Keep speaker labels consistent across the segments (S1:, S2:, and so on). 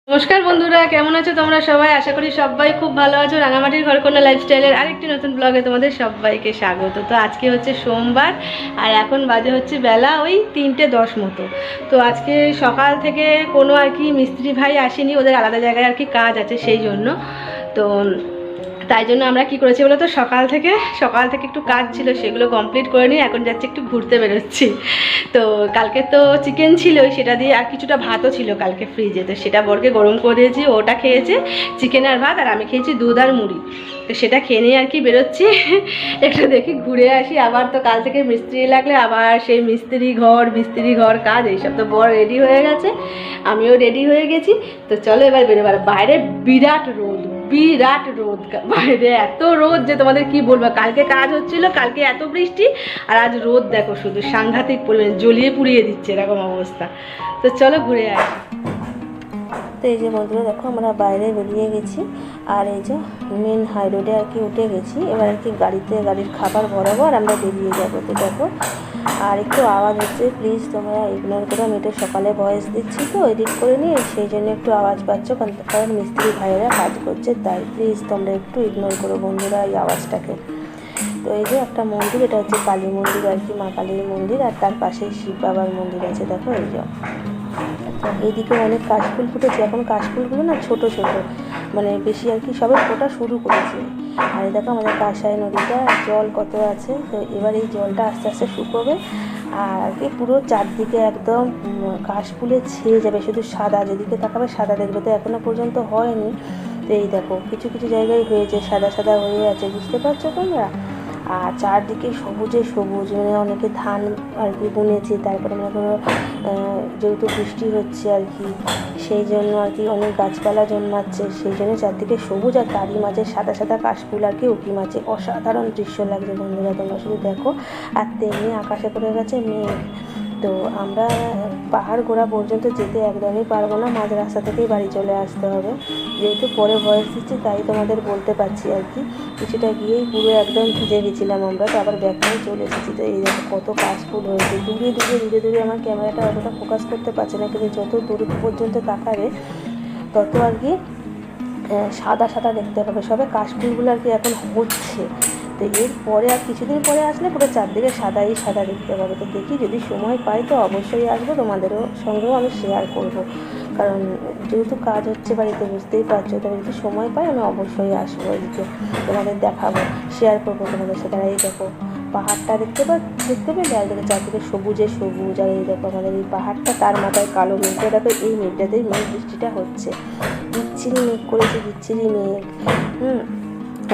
S1: নমস্কার বন্ধুরা, কেমন আছো তোমরা সবাই? আশা করি সবাই খুব ভালো আছো। রাঙামাটির ঘরকন্যা লাইফস্টাইলের আরেকটি নতুন ব্লগে তোমাদের সবাইকে স্বাগত। তো আজকে হচ্ছে সোমবার আর এখন বাজে হচ্ছে বেলা ওই 3:10 মতো। তো আজকে সকাল থেকে কোনো আর কি মিস্ত্রি ভাই আসেনি, ওদের আলাদা জায়গায় আর কি কাজ আছে সেই জন্য। তো তাই জন্য আমরা কি করেছি বলো তো, সকাল থেকে একটু কাজ ছিল, সেগুলো কমপ্লিট করে নিয়ে এখন যাচ্ছি একটু ঘুরতে বেরোচ্ছি। তো কালকে তো চিকেন ছিল, সেটা দিয়ে আর কিছুটা ভাতও ছিল কালকে ফ্রিজে, তো সেটা বরকে গরম করে দিয়েছি, ওটা খেয়েছে চিকেন আর ভাত, আর আমি খেয়েছি দুধ আর মুড়ি। তো সেটা খেয়ে নিয়ে আর কি বেরোচ্ছি একটু দেখি ঘুরে আসি। আবার তো কাল থেকে মিস্ত্রি লাগলে আবার সেই মিস্ত্রি ঘর কাজ, এইসব। তো বর রেডি হয়ে গেছে, আমিও রেডি হয়ে গেছি। তো চলো এবার বেরোবার। বাইরে বিরাট রোদ বাইরে, এত রোদ যে তোমাদের কি বলবো। কালকে কাজ হচ্ছিল, কালকে এত বৃষ্টি, আর আজ রোদ দেখো শুধু সাংঘাতিক পরিমাণে, জ্বলিয়ে পুড়িয়ে দিচ্ছে এরকম অবস্থা। তো চলো ঘুরে আসি।
S2: তো এই যে বন্ধুরা দেখো, আমরা বাইরে বেরিয়ে গেছি আর এই যে মেন হাই রোডে আর কি উঠে গেছি। এবার আর কি গাড়ির খাবার বরাবর আমরা বেরিয়ে যাবো। তো দেখো, আর একটু আওয়াজ হচ্ছে, প্লিজ তোমরা ইগনোর করো। আমি একটু সকালে ভয়েস দিচ্ছি তো এডিট করে নিয়ে, সেই জন্য একটু আওয়াজ পাচ্ছ, কারণ মিস্ত্রি ভাইয়েরা কাজ করছে, তাই প্লিজ তোমরা একটু ইগনোর করো বন্ধুরা এই আওয়াজটাকে। তো এই যে একটা মন্দির, এটা হচ্ছে কালী মন্দির আর কি, মা কালীর মন্দির, আর তার পাশেই শিব বাবার মন্দির আছে। দেখো এই যে এইদিকে অনেক কাশফুল ফুটেছে। এখন কাশফুলগুলো না ছোট ছোট, মানে বেশি আর কি সবে ফোটা শুরু করেছে। আর এই দেখো আমাদের কাঁসাই নদীটা, জল কত আছে। তো এবার এই জলটা আস্তে আস্তে শুকোবে আর কি পুরো চারদিকে একদম কাশফুলে ছেয়ে যাবে, শুধু সাদা, যেদিকে তাকাবে সাদা দেখবে। তো এখনো পর্যন্ত হয়নি। তো এই দেখো কিছু কিছু জায়গায় হয়েছে, সাদা সাদা হয়ে আছে, বুঝতে পারছো তোমরা? আর চারদিকে সবুজে সবুজ, মানে অনেকে ধান আর কি বুনেছে। তারপরে মনে করো যেহেতু বৃষ্টি হচ্ছে আর কি, সেই জন্য আর কি অনেক গাছপালা জন্মাচ্ছে, সেই জন্য চারদিকে সবুজ, আর তারই মাঝে সাদা সাদা কাশফুল আর কি উঁকি মাছে। অসাধারণ দৃশ্য লাগছে বন্ধুরা, তোমরা শুধু দেখো। আর তেমনি আকাশে করে গেছে মেঘ। তো আমরা পাহাড় গোড়া পর্যন্ত যেতে একদমই পারবো না, মাঝ রাস্তা থেকেই বাড়ি চলে আসতে হবে। যেহেতু পরে ভয়েস দিচ্ছি তাই তোমাদের বলতে পারছি আর কি। কিছুটা গিয়েই পুরো একদম ভিজে গেছিলাম আমরা, তো আবার ব্যাক নিয়ে চলে এসেছি। তো এই দেখো কত কাশফুল হয়েছে। দূরে দূরে আমার ক্যামেরাটা অতটা ফোকাস করতে পারছে না, কিন্তু যত দূর পর্যন্ত তাকাবে তত আর কি সাদা সাদা দেখতে পাবে। সবে কাশফুলগুলো আর কি এখন হচ্ছে। তো এরপরে আর কিছুদিন পরে আসলে পুরো চারদিকে সাদাই সাদা দেখতে পাবে। তো দেখি যদি সময় পাই তো অবশ্যই আসবো, তোমাদেরও সঙ্গেও আমি শেয়ার করব, কারণ যেহেতু কাজ হচ্ছে বাড়িতে, বুঝতেই পারছো। তবে যদি সময় পাই আমি অবশ্যই আসবো, এদিকে তোমাদের দেখাবো, শেয়ার করবো তোমাদের সাথে। আর এই দেখো পাহাড়টা দেখতে পেলে, আর দেখো চারদিকে সবুজে সবুজ। আর এই দেখো আমাদের এই পাহাড়টা, তার মাথায় কালো মেঘটা, দেখো এই মেঘটাতেই মেঘ বৃষ্টিটা হচ্ছে। বিচ্ছিরি মেঘ করেছে, বিচ্ছিরি মেঘ।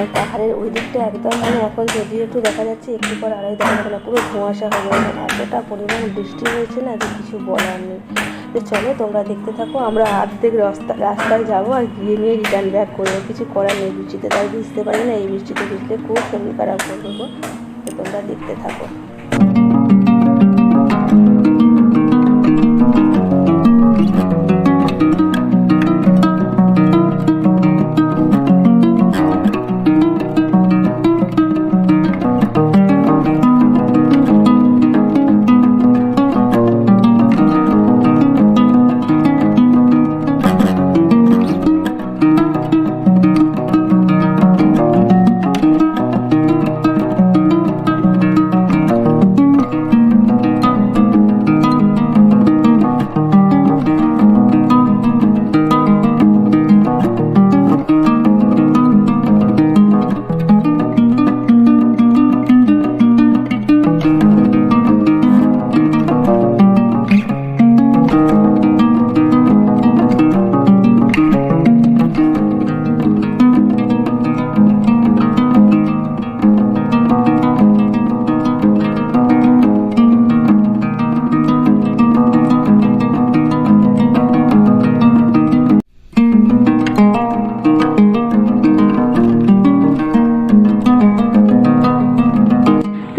S2: আর পাহাড়ের ওই দিকটা একদম, মানে এখন যদিও একটু দেখা যাচ্ছে, একটু পর আড়াই দেখা যাবে না, পুরো ধোঁয়াশা হয়ে যাবে। এতটা পরিমাণ বৃষ্টি হয়েছে না যে কিছু বলার নেই। তো চলো তোমরা দেখতে থাকো। আমরা অর্ধেক রাস্তায় যাবো আর গিয়ে নিয়ে রিটার্ন ব্যাক করবো, কিছু করার নেই বৃষ্টিতে। তাই বুঝতে পারি না, এই বৃষ্টিতে ভিজলে খুব শরীর খারাপ করবো। তো তোমরা দেখতে থাকো।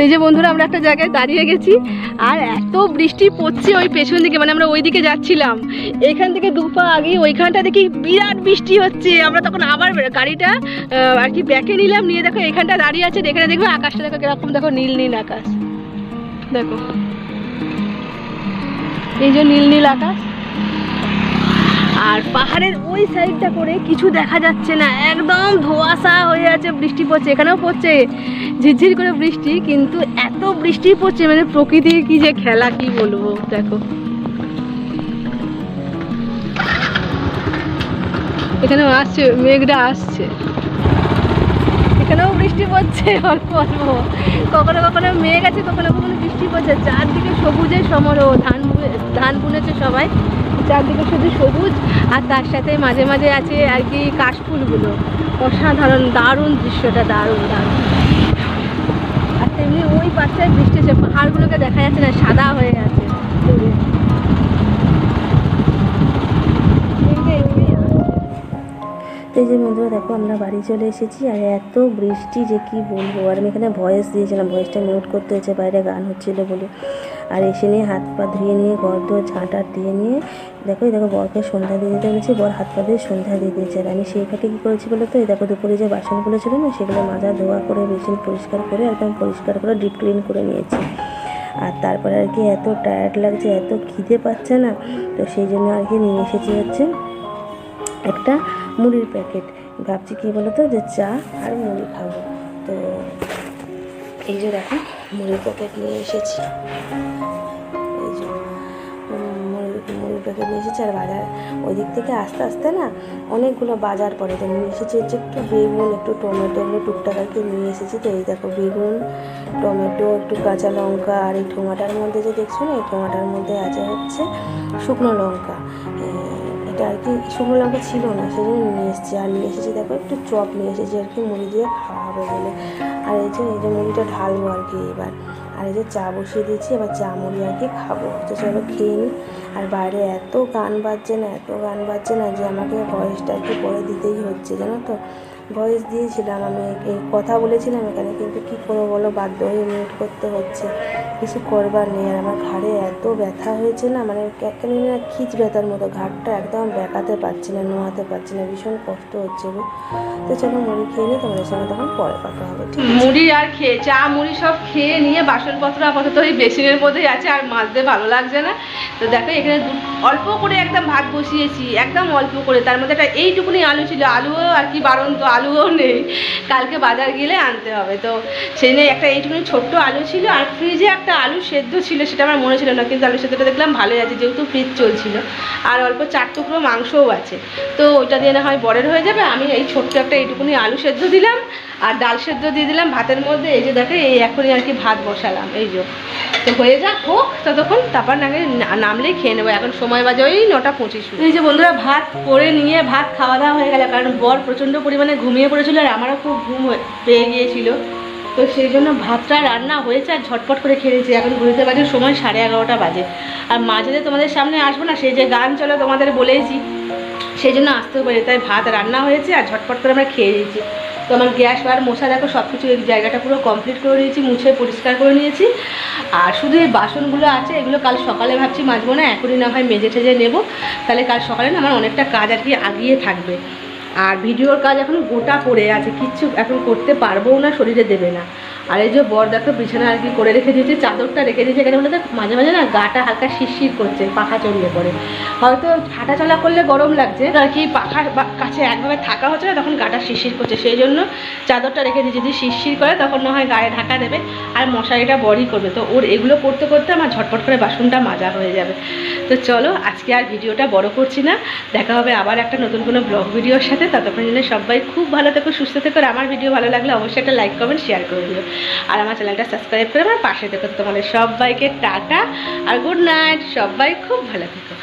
S1: এই যে বন্ধুরা, আমরা একটা জায়গায় দাঁড়িয়ে গেছি, আর এত বৃষ্টি পড়ছে ওই পেছন দিকে, মানে আমরা ওই দিকে যাচ্ছিলাম, এইখান থেকে দুপা আগে ওইখানটা দেখি বিরাট বৃষ্টি হচ্ছে। আমরা তখন আবার গাড়িটা আর কি ব্যাকে নিলাম, নিয়ে দেখো এখানটা দাঁড়িয়ে আছে, এখানে দেখবে আকাশটা দেখো কিরকম, দেখো নীল নীল আকাশ, দেখো এই যে নীল নীল আকাশ। আর পাহাড়ের ওই সাইডটা করে কিছু দেখা যাচ্ছে না, একদম ধোঁয়াশা হয়ে আছে, বৃষ্টি পড়ছে, এখানেও পড়ছে ঝিরঝির করে বৃষ্টি, কিন্তু এত বৃষ্টি পড়ছে মানে প্রকৃতির কি যে খেলা, কি বলবো। দেখো এখানেও আসছে, মেঘটা আসছে, এখানেও বৃষ্টি পড়ছে অল্প অল্প, কখনো কখনো মেঘ আছে, কখনো কখনো বৃষ্টি পড়ছে। চারদিকে সবুজে সমারোহ, ধান বুনেছে সবাই, চারদিকে শুধু সবুজ, আর তার সাথে মাঝে মাঝে আছে আর কি কাশফুলগুলো। অসাধারণ, দারুণ দৃশ্যটা, দারুণ দারুণ। আর তেমনি ওই পাশটায় বৃষ্টি হচ্ছে, পাহাড়গুলোকে দেখা যাচ্ছে না, সাদা হয়ে আছে।
S2: তো এই যে বন্ধুরা দেখো আমরা বাড়ি চলে এসেছি, আর এত বৃষ্টি যে কি বলবো। আর আমি এখানে ভয়েস দিয়েছিলাম, ভয়েসটা মিউট করতে হয়েছে, বাইরে গান হচ্ছিল বলে। আর এসে নিয়ে হাত পা ধুয়ে নিয়ে ঘর দোর ঝাঁটা দিয়ে নিয়ে দেখো বরকে সন্ধ্যা দিয়ে দিতে বলেছি, বর হাত পা দিয়ে সন্ধ্যা দিয়ে দিয়েছে। আর আমি সেই ফাঁকে কী করেছি বলো তো, এই দেখো দুপুরে যে বাসনগুলো ছিল না, সেগুলো মাজা ধোয়া করে বেসিন পরিষ্কার করে একদম পরিষ্কার করে ডিপ ক্লিন করে নিয়েছি। আর তারপরে আর কি এত টায়ার্ড লাগছে, এত খিদে পাচ্ছে না, তো সেই জন্য আর কি নিয়ে এসেছি হচ্ছে একটা মুড়ির প্যাকেট। ভাবছি কী বলো তো, যে চা আর মুড়ি খাবো। তো এই যে দেখো মুড়ির প্যাকেট নিয়ে এসেছি, এই যে মুড়ির প্যাকেট নিয়ে এসেছি। আর বাজার ওই দিক থেকে আস্তে আস্তে না অনেকগুলো বাজার পড়ে, তো নিয়ে এসেছি হচ্ছে একটু বেগুন, একটু টমেটো, এগুলো টুকটাক আর কি নিয়ে এসেছি। তো এই দেখো বেগুন, টমেটো, একটু কাঁচা লঙ্কা, আর এই ঠোঙাটার মধ্যে যে দেখছো না, এই ঠোঙাটার মধ্যে আছে হচ্ছে শুকনো লঙ্কা। এটা আর কি শুকনো লঙ্কা ছিল না, সেই জন্য নিয়ে এসেছি। আর নিয়ে এসেছি দেখো একটু চপ নিয়ে এসেছি আর কি, মুড়ি দিয়ে খাওয়া হবে বলে। আর এই যে মুড়িটা ঢালবো আর কি এবার। আর এই যে চা বসিয়ে দিয়েছি, এবার চা মুড়ি আর কি খাবো, তো চলো খেয়ে নিই। আর বাইরে এত গান বাজছে না, এত গান বাজছে না, যে আমাকে ভয়েসটা একটু পরে দিতেই হচ্ছে, জানো তো। ভয়েস দিয়েছিলাম, আমি এই কথা বলেছিলাম এখানে, কিন্তু কী করবো বলো, বাধ্য হয়ে মিউট করতে হচ্ছে, কিছু করবার নেই। আর আমার ঘাড়ে এত ব্যথা হয়েছে না, মানে কেন না খিচ ব্যথার মতো, ঘাড়টা একদম বেঁকাতে পারছি না, নোয়াতে পারছি না, ভীষণ কষ্ট হচ্ছে গো। তো চলো মুড়ি খেয়ে নিই, তোমাদের সঙ্গে তখন পরে কথা হবে, ঠিক আছে?
S1: মুড়ি আর খেয়ে চা মুড়ি সব খেয়ে নিয়ে বাসনপত্র আপাতত ওই বেসিনের মধ্যেই আছে, আর মাজতে ভালো লাগছে না। তো দেখো এখানে অল্প করে একদম ভাত বসিয়েছি, একদম অল্প করে, তার মধ্যে একটা এইটুকুনি আলু ছিল, আলুও আর কি বারন্ত, আলুও নেই, কালকে বাজার গেলে আনতে হবে। তো সেই নিয়ে একটা এইটুকুনি ছোট্ট আলু ছিল, আর ফ্রিজে একটা আলু সেদ্ধ ছিল, সেটা আমার মনে ছিল না, কিন্তু আলু সেদ্ধটা দেখলাম ভালোই আছে, যেহেতু ফ্রিজ চলছিল। আর অল্প 4 টুকরো মাংসও আছে, তো ওইটা দিয়ে না হয় বরের হয়ে যাবে। আমি এই ছোট্ট একটা এইটুকুনি আলু সেদ্ধ দিলাম, আর ডাল সেদ্ধ দিয়ে দিলাম ভাতের মধ্যে। এই যে দেখো এই এখনই আর কি ভাত বসালাম, এই যে তো হয়ে যাক, হোক ততক্ষণ, তারপর নামলেই খেয়ে নেবো। এখন সময় বাজে ওই 9:25। এই যে বন্ধুরা ভাত করে নিয়ে ভাত খাওয়া দাওয়া হয়ে গেল, কারণ বর প্রচণ্ড পরিমাণে ঘুমিয়ে পড়েছিল, আর আমারও খুব ঘুম পেয়ে গিয়েছিল। তো সেই জন্য ভাতটা রান্না হয়েছে, আর ঝটপট করে খেয়ে নিয়েছি। এখন ঘুরতে বাজে সময় 11:30 বাজে। আর মাঝে যে তোমাদের সামনে আসবো না, সেই যে গান চলো তোমাদের বলেইছি, সেই জন্য আসতেও পারি, তাই ভাত রান্না হয়েছে আর ঝটপট করে আমরা খেয়ে নিয়েছি। তো আমার গ্যাস আর মশা দেখো সব কিছু, এই জায়গাটা পুরো কমপ্লিট করে নিয়েছি, মুছে পরিষ্কার করে নিয়েছি। আর শুধু এই বাসনগুলো আছে, এগুলো কাল সকালে ভাবছি মাজবো না, এখনই না হয় মেজে টেজে নেবো, তাহলে কাল সকালে না আমার অনেকটা কাজ আর কি আগিয়ে থাকবে। আর ভিডিওর কাজ এখন গোটা পড়ে আছে, কিচ্ছু এখন করতে পারবো না, শরীরে দেবে না। আর এই যে বর দেখো বিছানা আর কি করে রেখে দিয়েছে, চাদরটা রেখে দিয়েছে এখানে, বলে দেখ মাঝে মাঝে না গাটা হালকা শিরশির করছে, পাখা চড়িয়ে পড়ে, হয়তো হাঁটাচলা করলে গরম লাগছে আর কি, পাখার কাছে একভাবে থাকা হচ্ছে না, তখন গাটা শিরশির করছে, সেই জন্য চাদরটা রেখে দিয়েছে, যদি শিরশির করে তখন না হয় গায়ে ঢাকা দেবে, আর মশারিটা বরই করবে। তো ওর এগুলো করতে করতে আমার ঝটপট করে বাসনটা মাজা হয়ে যাবে। তো চলো আজকে আর ভিডিওটা বড় করছি না, দেখা হবে আবার একটা নতুন কোনো ব্লগ ভিডিওর সাথে। ততক্ষণ জন্য সবাই খুব ভালো থেকো, সুস্থ থেকো। আর আমার ভিডিও ভালো লাগলে অবশ্যই একটা লাইক কমেন্ট শেয়ার করে দিও, আর আমার চ্যানেলটা সাবস্ক্রাইব করে আমার পাশে থেকো। তোমাদের সবাইকে টাটা আর গুড নাইট, সবাই খুব ভালো থেকো।